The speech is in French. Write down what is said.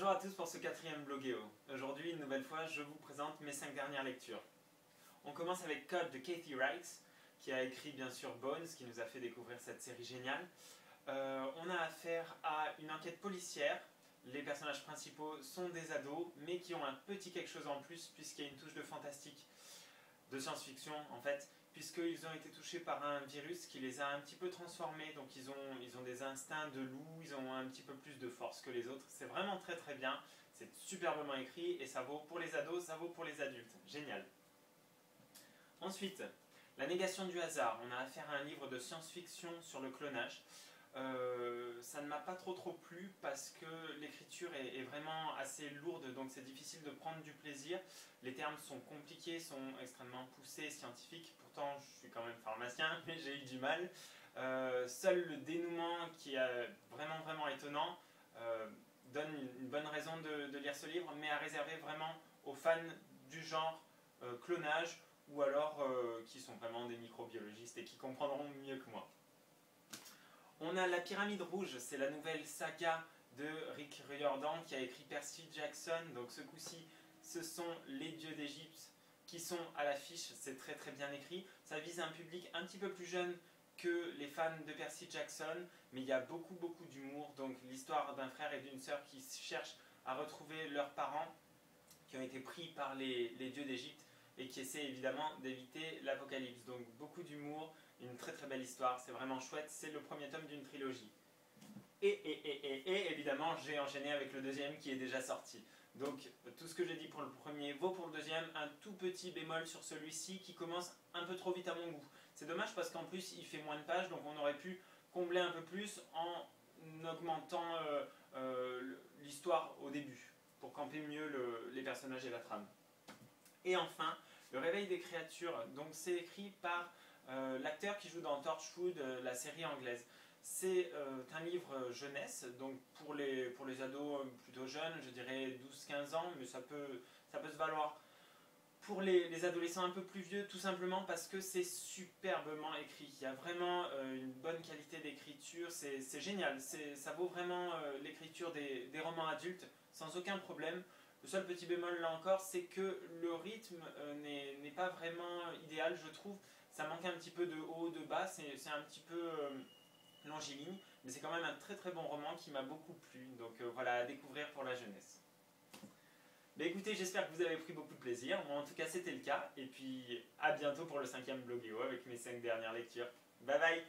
Bonjour à tous pour ce quatrième Bloguéo. Aujourd'hui, une nouvelle fois, je vous présente mes 5 dernières lectures. On commence avec Code de Kathy Wright, qui a écrit bien sûr Bones, qui nous a fait découvrir cette série géniale. On a affaire à une enquête policière. Les personnages principaux sont des ados, mais qui ont un petit quelque chose en plus, puisqu'il y a une touche de fantastique, de science-fiction en fait, puisqu'ils ont été touchés par un virus qui les a un petit peu transformés, donc ils ont des instincts de loup, ils ont un petit peu plus de force que les autres. C'est vraiment très très bien, c'est superbement écrit et ça vaut pour les ados, ça vaut pour les adultes. Génial. Ensuite, La négation du hasard. On a affaire à un livre de science-fiction sur le clonage. Ça ne m'a pas trop plu parce que l'écriture est vraiment assez lourde, donc c'est difficile de prendre du plaisir. Les termes sont compliqués, sont extrêmement poussés, scientifiques. Pourtant, je suis quand même pharmacien, mais j'ai eu du mal. Seul le dénouement, qui est vraiment étonnant, donne une bonne raison de lire ce livre, mais à réserver vraiment aux fans du genre clonage, ou alors qui sont vraiment des microbiologistes et qui comprendront mieux que moi. On a La Pyramide Rouge, c'est la nouvelle saga de Rick Riordan qui a écrit Percy Jackson. Donc ce coup-ci, ce sont les dieux d'Égypte qui sont à l'affiche, c'est très bien écrit. Ça vise un public un petit peu plus jeune que les fans de Percy Jackson, mais il y a beaucoup d'humour. Donc l'histoire d'un frère et d'une sœur qui cherchent à retrouver leurs parents qui ont été pris par les dieux d'Égypte et qui essaient évidemment d'éviter l'apocalypse. Donc beaucoup d'humour, une très belle histoire, c'est vraiment chouette, c'est le premier tome d'une trilogie. Et évidemment, j'ai enchaîné avec le deuxième qui est déjà sorti. Donc tout ce que j'ai dit pour le premier vaut pour le deuxième, un tout petit bémol sur celui-ci qui commence un peu trop vite à mon goût. C'est dommage parce qu'en plus il fait moins de pages, donc on aurait pu combler un peu plus en augmentant l'histoire au début, pour camper mieux les personnages et la trame. Et enfin, Le Réveil des créatures, donc c'est écrit par l'acteur qui joue dans Torchwood, la série anglaise. C'est un livre jeunesse, donc pour les ados plutôt jeunes, je dirais 12-15 ans, mais ça peut se valoir pour les adolescents un peu plus vieux, tout simplement parce que c'est superbement écrit. Il y a vraiment une bonne qualité d'écriture, c'est génial, ça vaut vraiment l'écriture des romans adultes sans aucun problème. Le seul petit bémol là encore, c'est que le rythme n'est pas vraiment idéal, je trouve. Ça manque un petit peu de haut, de bas, c'est un petit peu longiligne, mais c'est quand même un très bon roman qui m'a beaucoup plu. Donc voilà, à découvrir pour la jeunesse. Mais écoutez, j'espère que vous avez pris beaucoup de plaisir. Moi en tout cas c'était le cas. Et puis à bientôt pour le 5e Bloguéo avec mes 5 dernières lectures. Bye bye.